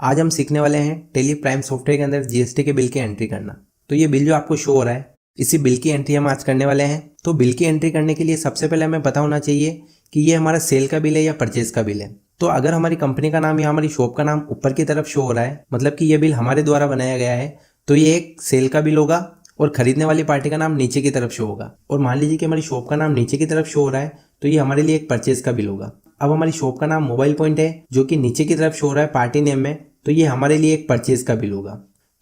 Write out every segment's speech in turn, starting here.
आज हम सीखने वाले हैं टेली प्राइम सॉफ्टवेयर के अंदर जीएसटी के बिल की एंट्री करना। तो ये बिल जो आपको शो हो रहा है, इसी बिल की एंट्री हम आज करने वाले हैं। तो बिल की एंट्री करने के लिए सबसे पहले हमें पता होना चाहिए कि ये हमारा सेल का बिल है या परचेज का बिल है। तो अगर हमारी कंपनी का नाम या हमारी शॉप का नाम ऊपर की तरफ शो हो रहा है, मतलब कि ये बिल हमारे द्वारा बनाया गया है, तो ये एक सेल का बिल होगा और खरीदने वाली पार्टी का नाम नीचे की तरफ शो होगा। और मान लीजिए कि हमारी शॉप का नाम नीचे की तरफ शो हो रहा है, तो ये हमारे लिए एक परचेज का बिल होगा। अब हमारी शॉप का नाम मोबाइल पॉइंट है जो कि नीचे की तरफ शो हो रहा है पार्टी नेम में, तो ये हमारे लिए एक परचेज का बिल होगा।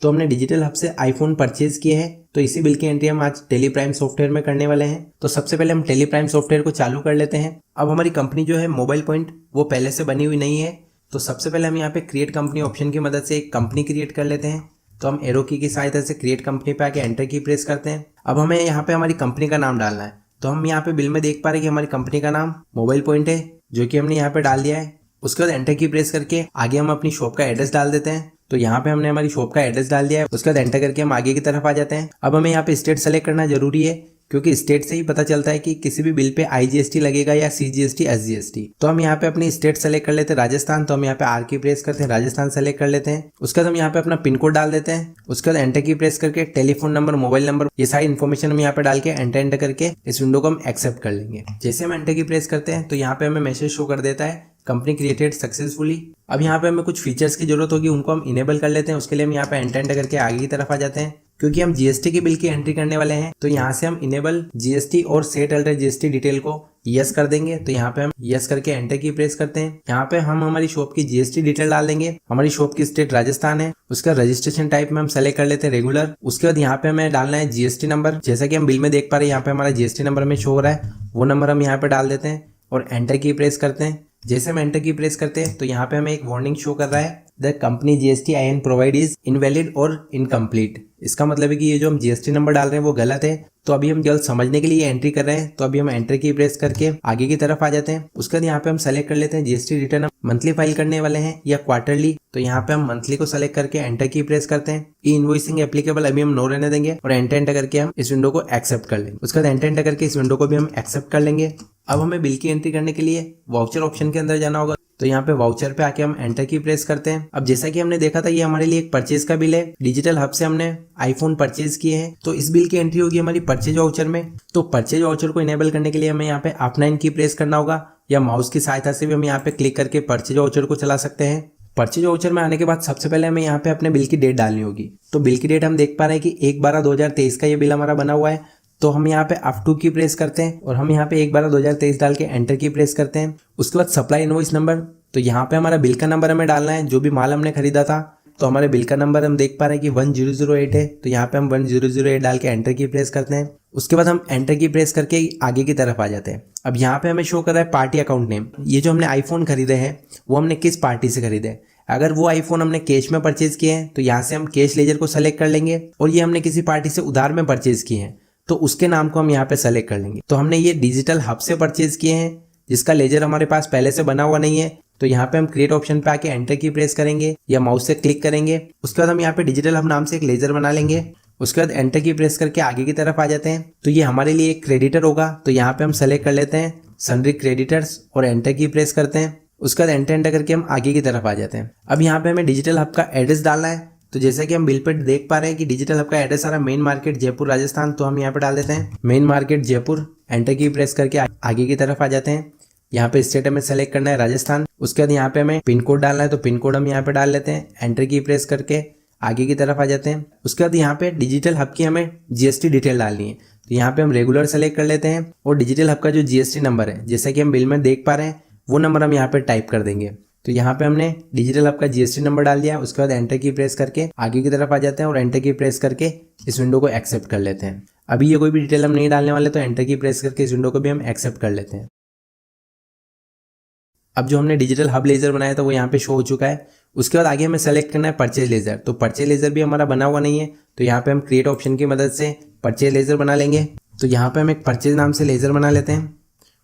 तो हमने डिजिटल हब से आईफोन परचेज किए हैं, तो इसी बिल की एंट्री हम आज टेली प्राइम सॉफ्टवेयर में करने वाले हैं। तो सबसे पहले हम टेली प्राइम सॉफ्टवेयर को चालू कर लेते हैं। अब हमारी कंपनी जो है मोबाइल पॉइंट, वो पहले से बनी हुई नहीं है, तो सबसे पहले हम यहाँ पे क्रिएट कंपनी ऑप्शन की मदद से एक कंपनी क्रिएट कर लेते हैं। तो हम एरो की सहायता से क्रिएट कंपनी पे आके एंटर की प्रेस करते हैं। अब हमें यहाँ पे हमारी कंपनी का नाम डालना है। तो हम यहाँ पे बिल में देख पा रहे हैं कि हमारी कंपनी का नाम मोबाइल पॉइंट है, जो कि हमने यहाँ पे डाल दिया है। उसके बाद एंटर की प्रेस करके आगे हम अपनी शॉप का एड्रेस डाल देते हैं। तो यहाँ पे हमने हमारी शॉप का एड्रेस डाल दिया है। उसके बाद एंटर करके हम आगे की तरफ आ जाते हैं। अब हमें यहाँ पे स्टेट सेलेक्ट करना जरूरी है, क्योंकि स्टेट से ही पता चलता है कि किसी भी बिल पे IGST लगेगा या CGST SGST। तो हम यहाँ पे अपनी स्टेट सेलेक्ट कर लेते हैं राजस्थान। तो हम यहाँ पे R की प्रेस करते हैं, राजस्थान सेलेक्ट कर लेते हैं। उसके बाद हम यहाँ पे अपना पिन कोड डाल देते हैं। उसके बाद एंटर की प्रेस करके टेलीफोन नंबर, मोबाइल नंबर, ये सारी इन्फॉर्मेशन हम यहाँ पे डाल के एंटर करके इस विंडो को हम एक्सेप्ट कर लेंगे। जैसे हम एंटर की प्रेस करते हैं तो यहाँ पे हमें मैसेज शो कर देता है कंपनी क्रिएटेड सक्सेसफुली। अब यहाँ पे हमें कुछ फीचर्स की जरूरत होगी, उनको हम इनेबल कर लेते हैं। उसके लिए हम यहाँ पे एंटर करके आगे की तरफ आ जाते हैं। क्योंकि हम जीएसटी के बिल की एंट्री करने वाले हैं, तो यहाँ से हम इनेबल जीएसटी और सेट अल्टर जीएसटी डिटेल को यस कर देंगे। तो यहाँ पे हम यस करके एंटर की प्रेस करते हैं। यहाँ पे हम हमारी शॉप की जीएसटी डिटेल डाल देंगे। हमारी शॉप की स्टेट राजस्थान है। उसका रजिस्ट्रेशन टाइप में हम सेलेक्ट कर लेते हैं रेगुलर। उसके बाद यहाँ पे हमें डालना है जीएसटी नंबर। जैसा कि हम बिल में देख पा रहे हैं, यहाँ पे हमारा जीएसटी नंबर में शो हो रहा है, वो नंबर हम यहाँ पे डाल देते हैं और एंटर की प्रेस करते हैं। जैसे हम एंटर की प्रेस करते हैं तो यहाँ पे हमें एक वार्निंग शो कर रहा है, the company GST IN provide is invalid और इनकम्प्लीट। इसका मतलब है कि ये जो हम GST नंबर डाल रहे हैं वो गलत है। तो अभी हम जल्द समझने के लिए एंट्री कर रहे हैं, तो अभी हम एंटर की प्रेस करके आगे की तरफ आ जाते हैं। उसके बाद यहाँ पे हम सेलेक्ट कर लेते हैं GST रिटर्न हम मंथली फाइल करने वाले हैं या क्वार्टरली। तो यहाँ पे हम मंथली को सेलेक्ट करके एंटर की प्रेस करते हैं। ई इनवॉइसिंग एप्लीकेबल अभी हम नो रहने देंगे और एंटर करके हम इस विंडो को एक्सेप्ट कर लेंगे। उसके बाद एंटर करके इस विंडो को भी हम एक्सेप्ट कर लेंगे। अब हमें बिल की एंट्री करने के लिए वाउचर ऑप्शन के अंदर जाना होगा। तो यहाँ पे वाउचर पे आके हम एंटर की प्रेस करते हैं। अब जैसा कि हमने देखा था, ये हमारे लिए एक परचेज का बिल है। डिजिटल हब से हमने आईफोन परचेज किए हैं, तो इस बिल की एंट्री होगी हमारी परचेज वाउचर में। तो परचेज वाउचर को इनेबल करने के लिए हमें यहाँ पे F9 की प्रेस करना होगा, या माउस की सहायता से भी हम यहाँ पे क्लिक करके परचेज वाउचर को चला सकते हैं। परचेज वाउचर में आने के बाद सबसे पहले हमें यहाँ पे अपने बिल की डेट डालनी होगी। तो बिल की डेट हम देख पा रहे हैं कि 1/12/2023 का ये बिल हमारा बना हुआ है। तो हम यहाँ पे F2 की प्रेस करते हैं और हम यहाँ पे 1/12/2023 डाल के एंटर की प्रेस करते हैं। उसके बाद सप्लाई इनवॉइस नंबर, तो यहाँ पे हमारा बिल का नंबर हमें डालना है, जो भी माल हमने खरीदा था। तो हमारे बिल का नंबर हम देख पा रहे हैं कि 1008 है। तो यहाँ पे हम 1008 डाल के एंटर की प्रेस करते हैं। उसके बाद हम एंटर की प्रेस करके आगे की तरफ आ जाते हैं। अब यहाँ पे हमें शो कर रहा है पार्टी अकाउंट नेम। ये जो हमने आईफोन खरीदे हैं वो हमने किस पार्टी से खरीदे हैं। अगर वो आईफोन हमने कैश में परचेज किए हैं तो यहाँ से हम कैश लेजर को सेलेक्ट कर लेंगे, और ये हमने किसी पार्टी से उधार में परचेज किए हैं तो उसके नाम को हम यहाँ पे सेलेक्ट कर लेंगे। तो हमने ये डिजिटल हब से परचेज किए हैं, जिसका लेजर हमारे पास पहले से बना हुआ नहीं है। तो यहाँ पे हम क्रिएट ऑप्शन पे आके एंटर की प्रेस करेंगे या माउस से क्लिक करेंगे। उसके बाद हम यहाँ पे डिजिटल हब नाम से एक लेजर बना लेंगे। उसके बाद एंटर की प्रेस करके आगे की तरफ आ जाते हैं। तो ये हमारे लिए एक क्रेडिटर होगा, तो यहाँ पे हम सेलेक्ट कर लेते हैं सन्ड्री क्रेडिटर्स और एंटर की प्रेस करते हैं। उसके बाद एंटर करके हम आगे की तरफ आ जाते हैं। अब यहाँ पे हमें डिजिटल हब का एड्रेस डालना है। तो जैसा कि हम बिल पे देख पा रहे हैं कि डिजिटल हब का एड्रेस आ रहा है मेन मार्केट जयपुर राजस्थान। तो हम यहाँ पे डाल देते हैं मेन मार्केट जयपुर। एंटर की प्रेस करके आगे की तरफ आ जाते हैं। यहाँ पे स्टेट हमें सेलेक्ट करना है राजस्थान। उसके बाद यहाँ पे हमें पिन कोड डालना है, तो पिन कोड हम यहाँ पे डाल लेते हैं। एंटर की प्रेस करके आगे की तरफ आ जाते हैं। उसके बाद यहाँ पे डिजिटल हब की हमें GST डिटेल डालनी है। तो यहाँ पे हम रेगुलर सेलेक्ट कर लेते हैं और डिजिटल हब का जो GST नंबर है, जैसा कि हम बिल में देख पा रहे हैं, वो नंबर हम यहाँ पे टाइप कर देंगे। तो यहाँ पे हमने डिजिटल हब का GST नंबर डाल दिया है। उसके बाद एंटर की प्रेस करके आगे की तरफ आ जाते हैं और एंटर की प्रेस करके इस विंडो को एक्सेप्ट कर लेते हैं। अभी ये कोई भी डिटेल हम नहीं डालने वाले, तो एंटर की प्रेस करके इस विंडो को भी हम एक्सेप्ट कर लेते हैं। अब जो हमने डिजिटल हब लेजर बनाया था वो यहाँ पे शो हो चुका है। उसके बाद आगे हमें सेलेक्ट करना है परचेज लेजर। तो परचेज लेजर भी हमारा बना हुआ नहीं है, तो यहाँ पे हम क्रिएट ऑप्शन की मदद से परचेज लेजर बना लेंगे। तो यहाँ पे हम एक परचेज नाम से लेजर बना लेते हैं।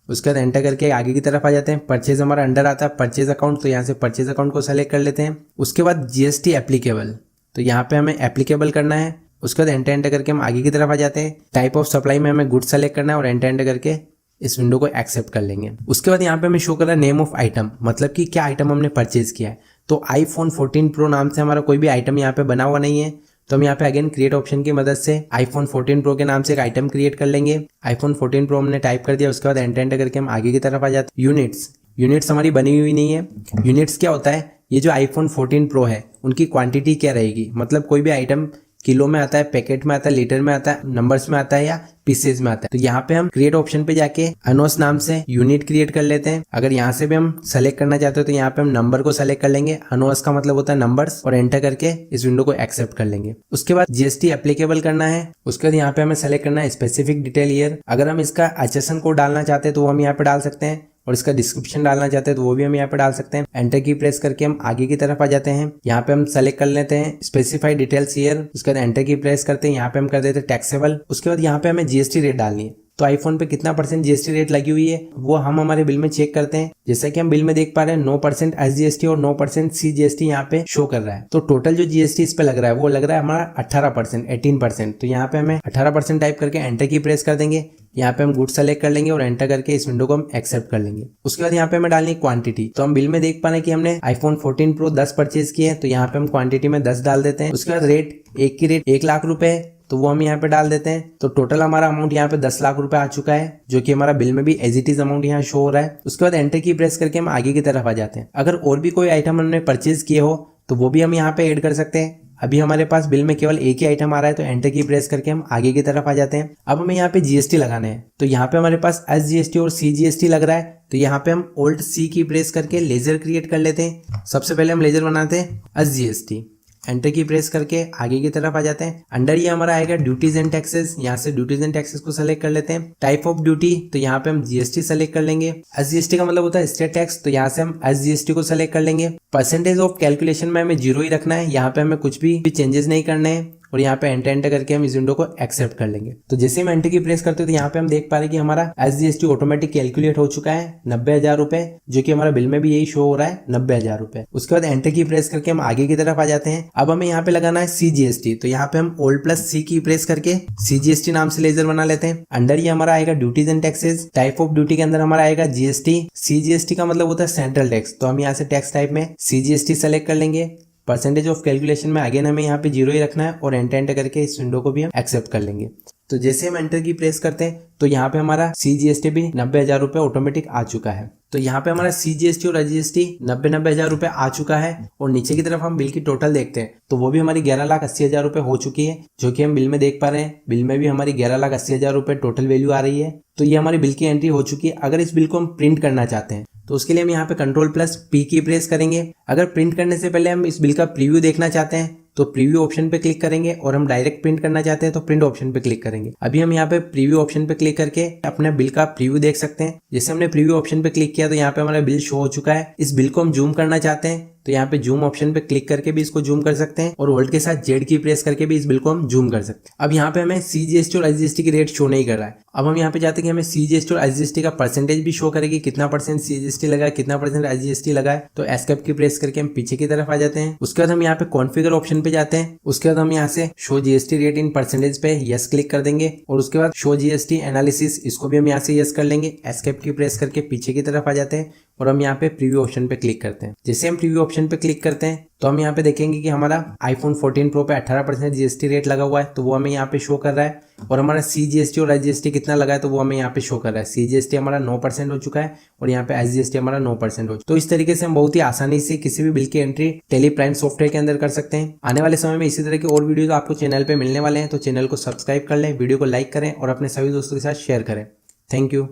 उसके बाद एंटर करके आगे की तरफ आ जाते हैं। परचेज हमारा अंडर आता है परचेज अकाउंट, तो यहाँ से परचेज अकाउंट को सेलेक्ट कर लेते हैं। उसके बाद GST एप्लीकेबल, तो यहाँ पे हमें एप्लीकेबल करना है। उसके बाद एंटर करके हम आगे की तरफ आ जाते हैं। टाइप ऑफ सप्लाई में हमें गुड्स सेलेक्ट करना है और एंटर करके इस विंडो को एक्सेप्ट कर लेंगे। उसके बाद यहाँ पे हमें शो कर रहा है नेम ऑफ आइटम, मतलब कि क्या आइटम हमने परचेज किया है। तो iPhone 14 Pro नाम से हमारा कोई भी आइटम यहाँ पे बना हुआ नहीं है। तो हम यहाँ पे अगेन क्रिएट ऑप्शन की मदद से iPhone 14 Pro के नाम से एक आइटम क्रिएट कर लेंगे। iPhone 14 Pro हमने टाइप कर दिया, उसके बाद एंटर करके हम आगे की तरफ आ जाते हैं। यूनिट्स हमारी बनी हुई नहीं है। यूनिट्स क्या होता है, ये जो iPhone 14 Pro है उनकी क्वांटिटी क्या रहेगी, मतलब कोई भी आइटम किलो में आता है, पैकेट में आता है, लीटर में आता है, नंबर्स में आता है या पीसेज में आता है। तो यहाँ पे हम क्रिएट ऑप्शन पे जाके अनोस नाम से यूनिट क्रिएट कर लेते हैं। अगर यहाँ से भी हम सेलेक्ट करना चाहते हो तो यहाँ पे हम नंबर को सेलेक्ट कर लेंगे। अनोस का मतलब होता है नंबर्स, और एंटर करके इस विंडो को एक्सेप्ट कर लेंगे। उसके बाद जीएसटी एप्लीकेबल करना है। उसके बाद यहाँ पे हमें सेलेक्ट करना है स्पेसिफिक डिटेल ईयर। अगर हम इसका HSN कोड डालना चाहते हैं तो वो हम यहाँ पे डाल सकते हैं, और इसका डिस्क्रिप्शन डालना चाहते हैं तो वो भी हम यहाँ पे डाल सकते हैं। एंटर की प्रेस करके हम आगे की तरफ आ जाते हैं। यहाँ पे हम सेलेक्ट कर लेते हैं स्पेसिफाइड डिटेल्स ईयर। उसके बाद एंटर की प्रेस करते हैं, यहाँ पे हम कर देते हैं टैक्सेबल। उसके बाद यहाँ पे हमें जीएसटी रेट डालनी है। तो आईफोन पे कितना % जीएसटी रेट लगी हुई है वो हम हमारे बिल में चेक करते हैं। जैसा कि हम बिल में देख पा रहे हैं 9% SGST और 9% CGST यहाँ पे शो कर रहा है। तो टोटल जो जीएसटी इस पे लग रहा है वो लग रहा है हमारा 18%, 18%। तो यहाँ पे हमें 18% टाइप करके एंटर की प्रेस कर देंगे। यहाँ पे हम गुड सेलेक्ट कर लेंगे और एंटर करके इस विंडो को हम एक्सेप्ट कर लेंगे। उसके बाद यहाँ पे हमें डालनी है क्वांटिटी। तो हम बिल में देख पा रहे हैं कि हमने iPhone 14 Pro 10 परचेज किए हैं, तो यहाँ पे हम क्वांटिटी में 10 डाल देते हैं। उसके बाद रेट, एक की रेट 1 लाख रुपए है तो वो हम यहाँ पे डाल देते हैं। तो टोटल हमारा अमाउंट यहाँ पे 10 लाख रुपए आ चुका है, जो कि हमारा बिल में भी एज इट इज अमाउंट यहाँ शो हो रहा है। उसके बाद एंटर की प्रेस करके हम आगे की तरफ आ जाते हैं। अगर और भी कोई आइटम हमने परचेज किए हो तो वो भी हम यहाँ पे ऐड कर सकते हैं। अभी हमारे पास बिल में केवल एक ही आइटम आ रहा है, तो एंटर की प्रेस करके हम आगे की तरफ आ जाते हैं। अब हमें यहाँ पे जीएसटी लगाना है। तो यहाँ पे हमारे पास SGST और CGST लग रहा है, तो यहाँ पे हम Alt C की प्रेस करके लेजर क्रिएट कर लेते हैं। सबसे पहले हम लेजर बनाते हैं SGST। एंटर की प्रेस करके आगे की तरफ आ जाते हैं। अंडर ये हमारा आएगा ड्यूटीज एंड टैक्सेस। यहाँ से ड्यूटीज एंड टैक्सेस को सेलेक्ट कर लेते हैं। टाइप ऑफ ड्यूटी, तो यहाँ पे हम जीएसटी सेलेक्ट कर लेंगे। SGST का मतलब होता है स्टेट टैक्स, तो यहाँ से हम SGST को सेलेक्ट कर लेंगे। परसेंटेज ऑफ कैलकुलेशन में हमें 0 ही रखना है, यहाँ पे हमें कुछ भी चेंजेस नहीं करने हैं। और यहाँ पे एंटर करके हम इस विंडो को एक्सेप्ट कर लेंगे। तो जैसे हम एंटर की प्रेस करते हैं तो यहाँ पे हम देख पा रहे हैं कि हमारा SGST ऑटोमेटिक कैलकुलेट हो चुका है 90,000 रुपए, जो कि हमारा बिल में भी यही शो हो रहा है 90,000 रुपए। उसके बाद एंटर की प्रेस करके हम आगे की तरफ आ जाते हैं। अब हमें यहाँ पे लगाना है CGST, तो यहाँ पे हम Alt+C की प्रेस करके CGST नाम से लेजर बना लेते हैं। अंडर ये हमारा आएगा duties and taxes. Type of duty के अंदर हमारा आएगा GST। CGST का मतलब होता है सेंट्रल टैक्स, तो हम यहाँ से टैक्स टाइप में CGST सेलेक्ट कर लेंगे। परसेंटेज ऑफ कैलकुलेशन में अगेन हमें यहाँ पे 0 ही रखना है, और एंटर करके इस विंडो को भी हम एक्सेप्ट कर लेंगे। तो जैसे हम एंटर की प्रेस करते हैं तो यहाँ पे हमारा CGST भी 90,000 रुपए ऑटोमेटिक आ चुका है। तो यहाँ पे हमारा CGST और SGST 90,000 रुपए आ चुका है। और नीचे की तरफ हम बिल की टोटल देखते हैं तो वो भी हमारी 11,80,000 रुपए हो चुकी है, जो कि हम बिल में देख पा रहे हैं। बिल में भी हमारी 11,80,000 रुपए टोटल वैल्यू आ रही है। तो ये हमारी बिल की एंट्री हो चुकी है। अगर इस बिल को हम प्रिंट करना चाहते हैं तो उसके लिए हम यहाँ पे Ctrl+P की प्रेस करेंगे। अगर प्रिंट करने से पहले हम इस बिल का प्रीव्यू देखना चाहते हैं तो प्रीव्यू ऑप्शन पे क्लिक करेंगे, और हम डायरेक्ट प्रिंट करना चाहते हैं तो प्रिंट ऑप्शन पे क्लिक करेंगे। अभी हम यहाँ पे प्रीव्यू ऑप्शन पे क्लिक करके अपने बिल का प्रीव्यू देख सकते हैं। जैसे हमने प्रीव्यू ऑप्शन पे क्लिक किया तो यहाँ पे हमारा बिल शो हो चुका है। इस बिल को हम जूम करना चाहते हैं तो यहाँ पे जूम ऑप्शन पे क्लिक करके भी इसको जूम कर सकते हैं, और Alt के साथ Z की प्रेस करके भी इस बिल को हम जूम कर सकते हैं। अब यहाँ पे हमें CGST और SGST की रेट शो नहीं कर रहा है। अब हम यहाँ पे चाहते हैं कि हमें CGST और SGST का परसेंटेज भी शो करेगी, कितना % CGST लगा है, कितना % SGST लगा है। तो एस्केप की प्रेस करके हम पीछे की तरफ आ जाते हैं। उसके बाद हम यहाँ पे कॉन्फ़िगर ऑप्शन पे जाते हैं। उसके बाद हम यहाँ से show GST rate in percentage पे यस क्लिक कर देंगे, और उसके बाद शो GST एनालिसिस, इसको भी हम यहाँ से यस कर लेंगे। एस्केप की प्रेस करके पीछे की तरफ आ जाते हैं, और हम यहाँ पे प्रीव्यू ऑप्शन पे क्लिक करते हैं। जैसे हम प्रीव्यू ऑप्शन पे क्लिक करते हैं तो हम यहाँ पे देखेंगे कि हमारा iPhone 14 Pro पे 18% GST रेट लगा हुआ है, तो वो हमें यहाँ पे शो कर रहा है। और हमारा CGST और SGST कितना लगा है तो वो हमें यहाँ पे शो कर रहा है। CGST हमारा 9% हो चुका है, और यहाँ पे SGST हमारा 9% हो चुका है। तो इस तरीके से हम बहुत ही आसानी से किसी भी बिल की एंट्री टेली प्राइम सॉफ्टवेयर के अंदर कर सकते हैं। आने वाले समय में इसी तरह के और वीडियोज आपको चैनल पे मिलने वाले हैं, तो चैनल को सब्सक्राइब कर लें, वीडियो को लाइक करें और अपने सभी दोस्तों के साथ शेयर करें। Thank you.